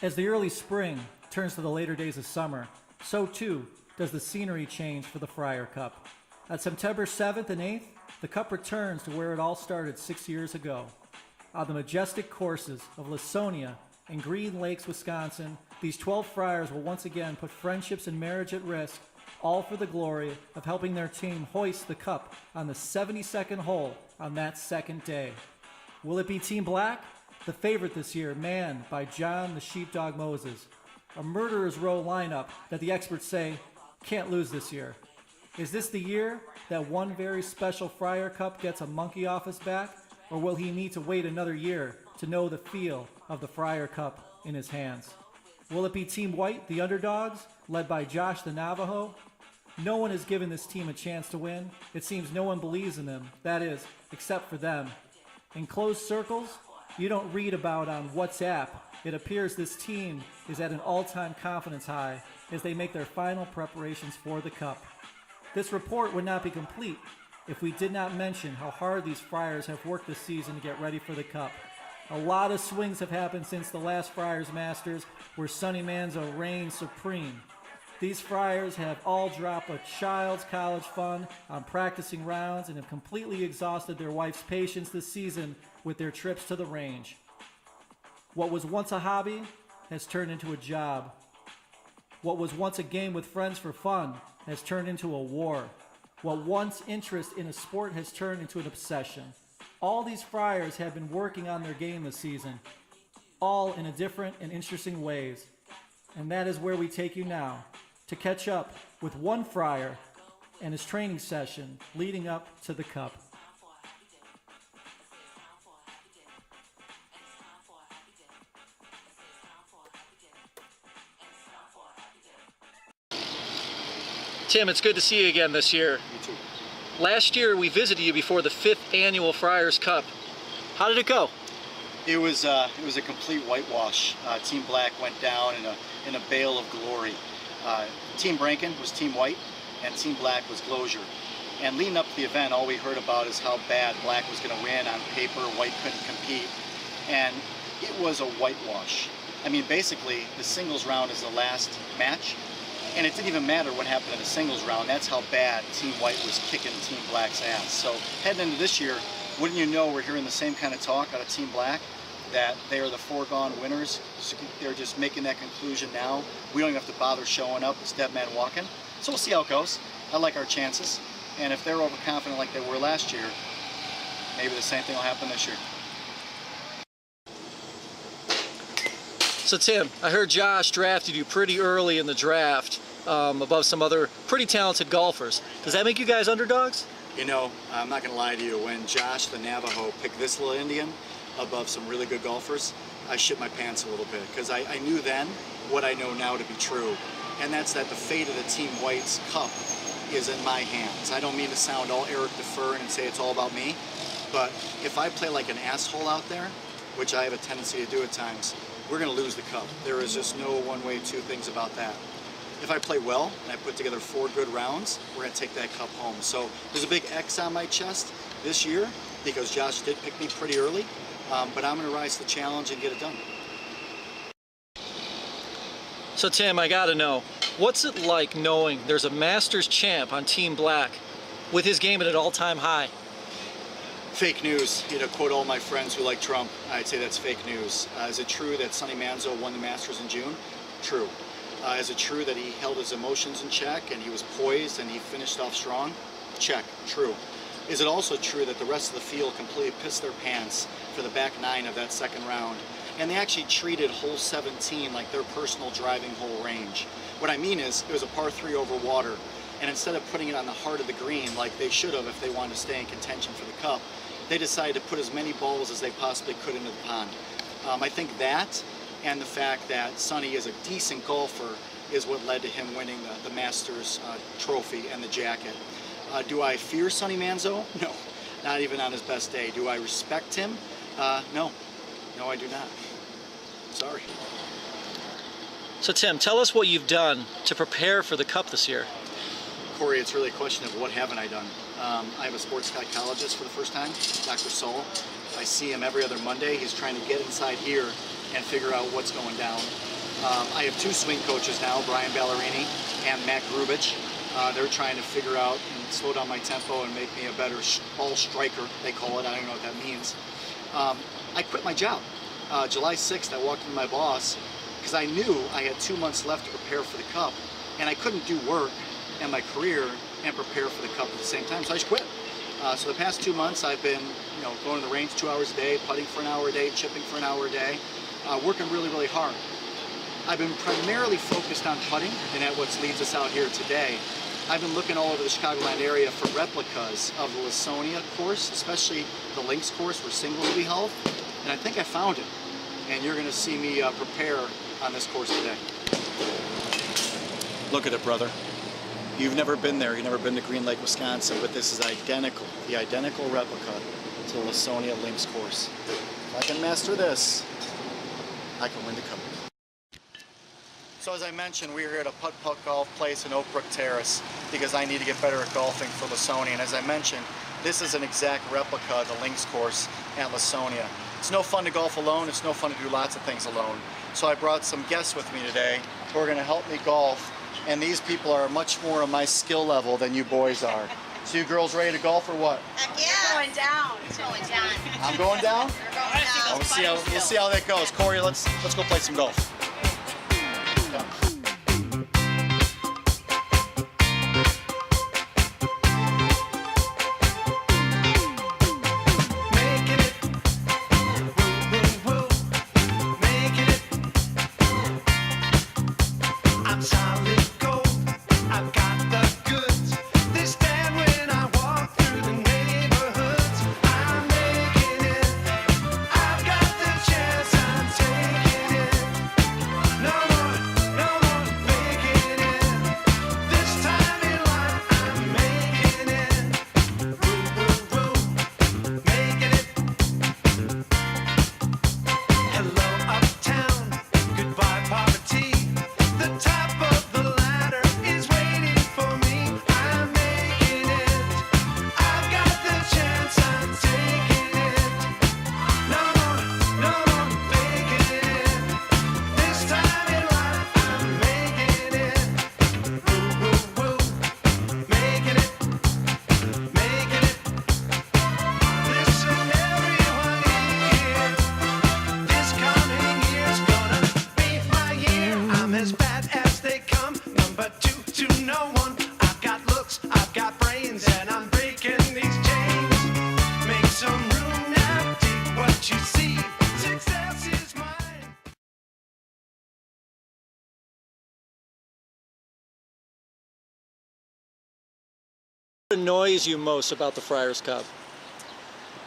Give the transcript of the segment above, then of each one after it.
As the early spring turns to the later days of summer, so too does the scenery change for the Friar Cup. On September 7th and 8th, the Cup returns to where it all started 6 years ago. On the majestic courses of Lasonia and Green Lakes, Wisconsin, these 12 friars will once again put friendships and marriage at risk, all for the glory of helping their team hoist the Cup on the 72nd hole on that second day. Will it be Team Black? The favorite this year, manned by John the Sheepdog Moses. A murderer's row lineup that the experts say can't lose this year. Is this the year that one very special Friar Cup gets a monkey off his back? Or will he need to wait another year to know the feel of the Friar Cup in his hands? Will it be Team White, the underdogs, led by Josh the Navajo? No one has given this team a chance to win. It seems no one believes in them, that is, except for them. In closed circles, you don't read about on WhatsApp. It appears this team is at an all-time confidence high as they make their final preparations for the Cup. This report would not be complete if we did not mention how hard these Friars have worked this season to get ready for the Cup. A lot of swings have happened since the last Friars Masters, where Sonny Manzo reigned supreme. These Friars have all dropped a child's college fund on practicing rounds and have completely exhausted their wife's patience this season with their trips to the range. What was once a hobby has turned into a job. What was once a game with friends for fun has turned into a war. What once interest in a sport has turned into an obsession. All these Friars have been working on their game this season, all in a different and interesting ways. And that is where we take you now, to catch up with one Friar and his training session leading up to the Cup. Tim, it's good to see you again this year. You too. Last year we visited you before the 5th annual Friars Cup. How did it go? It was a complete whitewash. Team Black went down in a bale of glory. Team Branken was Team White, and Team Black was Glozier. And leading up to the event, all we heard about is how bad Black was going to win. On paper, White couldn't compete, and it was a whitewash. I mean, basically, the singles round is the last match, and it didn't even matter what happened in the singles round. That's how bad Team White was kicking Team Black's ass. So heading into this year, wouldn't you know, we're hearing the same kind of talk out of Team Black, that they are the foregone winners. They're just making that conclusion now. We don't even have to bother showing up. It's dead man walking. So we'll see how it goes. I like our chances. And if they're overconfident like they were last year, maybe the same thing will happen this year. So Tim, I heard Josh drafted you pretty early in the draft, above some other pretty talented golfers. Does that make you guys underdogs? You know, I'm not going to lie to you. When Josh the Navajo picked this little Indian above some really good golfers, I shit my pants a little bit, because I knew then what I know now to be true, and that's that the fate of the Team White's Cup is in my hands. I don't mean to sound all Eric Deferrin and say it's all about me, but if I play like an asshole out there, which I have a tendency to do at times, we're going to lose the Cup. There is just no one way, two things about that. If I play well and I put together 4 good rounds, we're going to take that Cup home. So there's a big X on my chest this year because Josh did pick me pretty early, but I'm going to rise to the challenge and get it done. So Tim, I gotta know, what's it like knowing there's a Masters champ on Team Black with his game at an all-time high? Fake news. You know, quote all my friends who like Trump, I'd say that's fake news. Is it true that Sonny Manzo won the Masters in June? True. Is it true that he held his emotions in check and he was poised and he finished off strong? Check. True. Is it also true that the rest of the field completely pissed their pants for the back 9 of that second round? And they actually treated hole 17 like their personal driving hole range. What I mean is, it was a par 3 over water, and instead of putting it on the heart of the green like they should have if they wanted to stay in contention for the Cup, they decided to put as many balls as they possibly could into the pond. I think that, and the fact that Sonny is a decent golfer, is what led to him winning the Masters trophy and the jacket. Do I fear Sonny Manzo? No, not even on his best day. Do I respect him? No. No, I do not. Sorry. So Tim, tell us what you've done to prepare for the Cup this year. Corey, it's really a question of what haven't I done. I have a sports psychologist for the first time, Dr. Soul. I see him every other Monday. He's trying to get inside here and figure out what's going down. I have two swing coaches now, Brian Ballerini and Matt Grubich. They're trying to figure out and slow down my tempo and make me a better ball striker, they call it. I don't know what that means. I quit my job. July 6th, I walked into my boss because I knew I had 2 months left to prepare for the Cup, and I couldn't do work and my career and prepare for the Cup at the same time, so I just quit. So the past 2 months, I've been, going to the range 2 hours a day, putting for an hour a day, chipping for an hour a day, working really, really hard. I've been primarily focused on putting, and at what leads us out here today. I've been looking all over the Chicagoland area for replicas of the Lasonia course, especially the links course where singles will be held, and I think I found it. And you're going to see me prepare on this course today. Look at it, brother. You've never been there. You've never been to Green Lake, Wisconsin, but this is identical, the identical replica to the Lasonia links course. If I can master this, I can win the Cup. So as I mentioned, we're here at a putt-putt golf place in Oak Brook Terrace because I need to get better at golfing for Lasonia. And as I mentioned, this is an exact replica of the links course at Lasonia. It's no fun to golf alone. It's no fun to do lots of things alone. So I brought some guests with me today who are going to help me golf. And these people are much more on my skill level than you boys are. So you girls ready to golf or what? Yeah. Going down. It's going down. I'm going down? You're going down. We'll see how that goes. Corey, let's go play some golf. What annoys you most about the Friars Cup?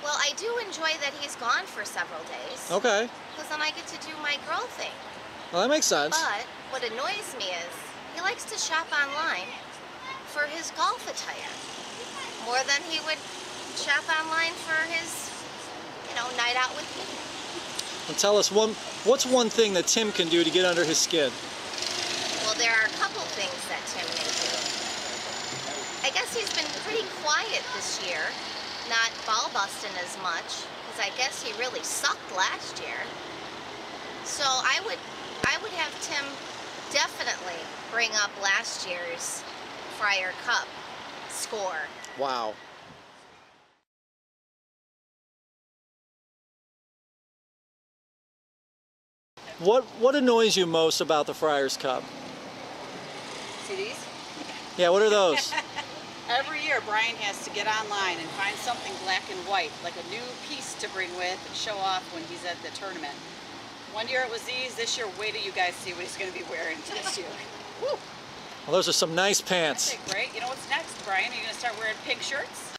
Well, I do enjoy that he's gone for several days. Okay. Because then I get to do my girl thing. Well, that makes sense. But what annoys me is he likes to shop online for his golf attire more than he would shop online for his, night out with me. Well, tell us what's one thing that Tim can do to get under his skin? Well, there are a couple things that Tim may do. I guess he's been pretty quiet this year, not ball busting as much, because I guess he really sucked last year. So I would have Tim definitely bring up last year's Friar Cup score. Wow. What annoys you most about the Friars Cup? See these? Yeah, what are those? Every year Brian has to get online and find something black and white, like a new piece to bring with and show off when he's at the tournament. One year it was these, this year wait till you guys see what he's going to be wearing this year. Woo! Well, those are some nice pants. That's it, great. You know what's next, Brian? Are you going to start wearing pink shirts?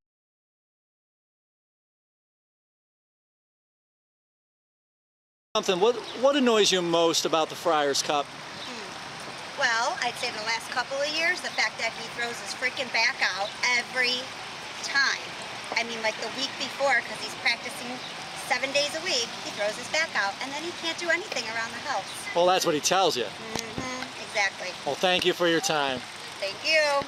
What annoys you most about the Friars Cup? Well, I'd say the last couple of years, the fact that he throws his freaking back out every time. I mean, like the week before, because he's practicing 7 days a week, he throws his back out, and then he can't do anything around the house. Well, that's what he tells you. Exactly. Well, thank you for your time. Thank you.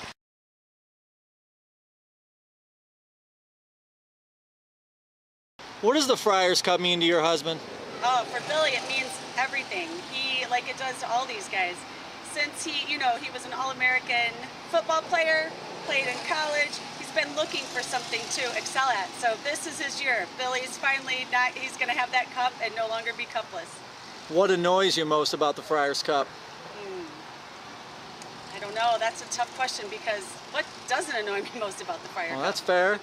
What does the Friars Cup mean to your husband? Oh, for Billy it means everything. He, like it does to all these guys. Since he, you know, he was an All-American football player, played in college, he's been looking for something to excel at. So this is his year. Billy's finally not, he's going to have that cup and no longer be cupless. What annoys you most about the Friars Cup? I don't know. That's a tough question because what doesn't annoy me most about the Friar Cup? Well, that's fair.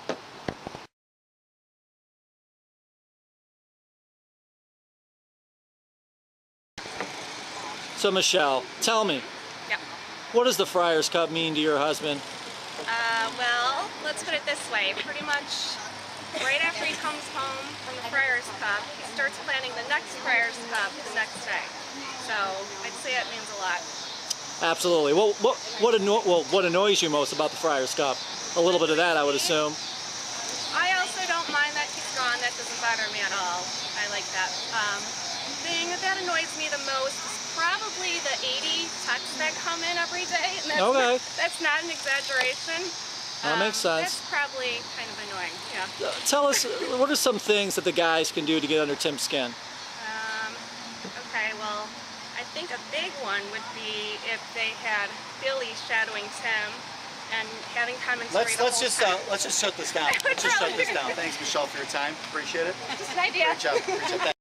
So Michelle, tell me, Yeah. what does the Friars Cup mean to your husband? Well, let's put it this way. Pretty much right after he comes home from the Friars Cup, he starts planning the next Friars Cup the next day. So I'd say it means a lot. Absolutely. Well, what annoys you most about the Friars Cup? A little bit of that, I would assume. I also don't mind that he's gone. That doesn't bother me at all. I like that. Thing that annoys me the most is probably the 80 texts that come in every day. And that's Okay. That's not an exaggeration. That makes sense. That's probably kind of annoying, yeah. Tell us, what are some things that the guys can do to get under Tim's skin? Okay, well, I think a big one would be if they had Billy shadowing Tim and having commentary the whole time. Let's just shut this down. Let's just shut this down. Thanks, Michelle, for your time. Appreciate it. Just an idea. Great job. Appreciate that.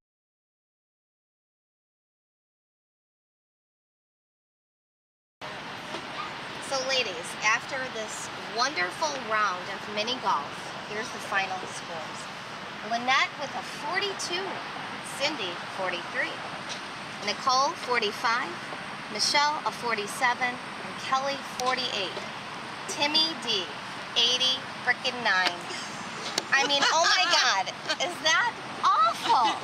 So ladies, after this wonderful round of mini golf, here's the final scores. Lynette with a 42, Cindy 43, Nicole 45, Michelle a 47, and Kelly 48. Timmy D, 80 frickin' 9. I mean, oh my God, is that awful?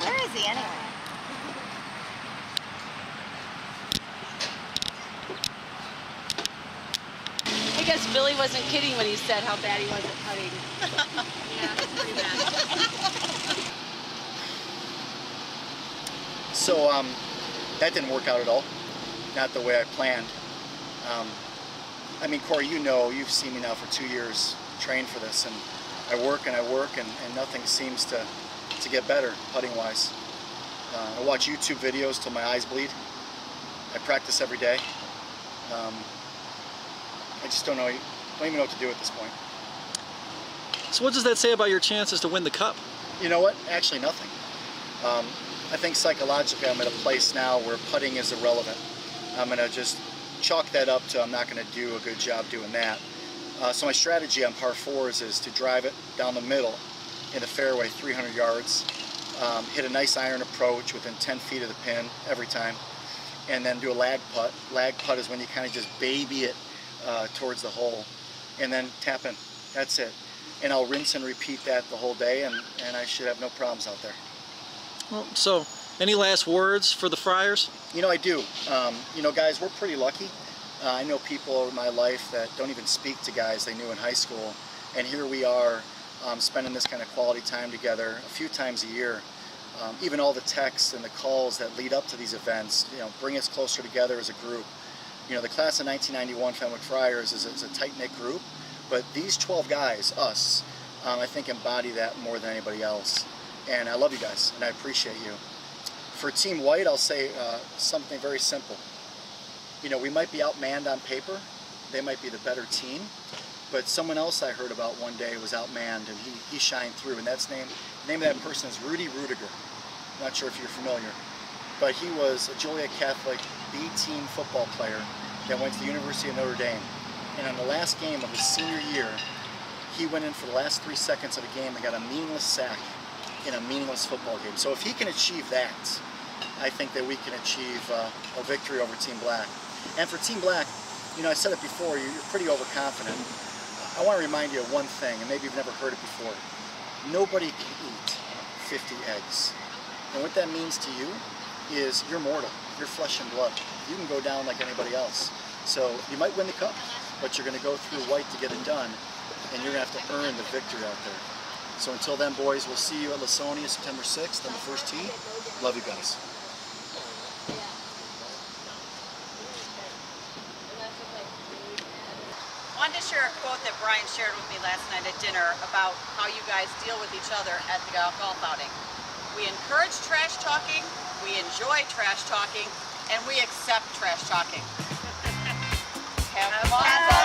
Where is he anyway? I guess Billy wasn't kidding when he said how bad he was at putting. Yeah, it's pretty bad. So that didn't work out at all. Not the way I planned. I mean, Corey, you know, you've seen me now for 2 years train for this, and I work and nothing seems to get better putting-wise. I watch YouTube videos till my eyes bleed. I practice every day. I just don't even know what to do at this point. So what does that say about your chances to win the cup? You know what? Actually, nothing. I think psychologically I'm at a place now where putting is irrelevant. I'm going to just chalk that up to I'm not going to do a good job doing that. So my strategy on par 4s is to drive it down the middle in the fairway 300 yards, hit a nice iron approach within 10 feet of the pin every time, and then do a lag putt. Lag putt is when you kind of just baby it towards the hole, and then tap in. That's it. And I'll rinse and repeat that the whole day, and I should have no problems out there. Well, so, any last words for the Friars? You know, I do. You know, guys, we're pretty lucky. I know people in my life that don't even speak to guys they knew in high school, and here we are spending this kind of quality time together a few times a year. Even all the texts and the calls that lead up to these events, you know, bring us closer together as a group. You know, the class of 1991 Fenwick Friars is a tight-knit group, but these 12 guys, us, I think embody that more than anybody else. And I love you guys, and I appreciate you. For Team White, I'll say something very simple. You know, we might be outmanned on paper. They might be the better team. But someone else I heard about one day was outmanned, and he shined through. And the name of that person is Rudy Rudiger. Not sure if you're familiar. But he was a Joliet Catholic B-team football player that went to the University of Notre Dame. And on the last game of his senior year, he went in for the last 3 seconds of the game and got a meaningless sack in a meaningless football game. So if he can achieve that, I think that we can achieve a victory over Team Black. And for Team Black, you know, I said it before, you're pretty overconfident. I want to remind you of one thing, and maybe you've never heard it before. Nobody can eat 50 eggs. And what that means to you is you're mortal. You're flesh and blood. You can go down like anybody else. So you might win the cup, but you're going to go through white to get it done, and you're going to have to earn the victory out there. So until then, boys, we'll see you at Lasonia September 6th on the first tee. Love you guys. I wanted to share a quote that Brian shared with me last night at dinner about how you guys deal with each other at the golf outing. We encourage trash talking, we we enjoy trash talking, and we accept trash talking. Have fun.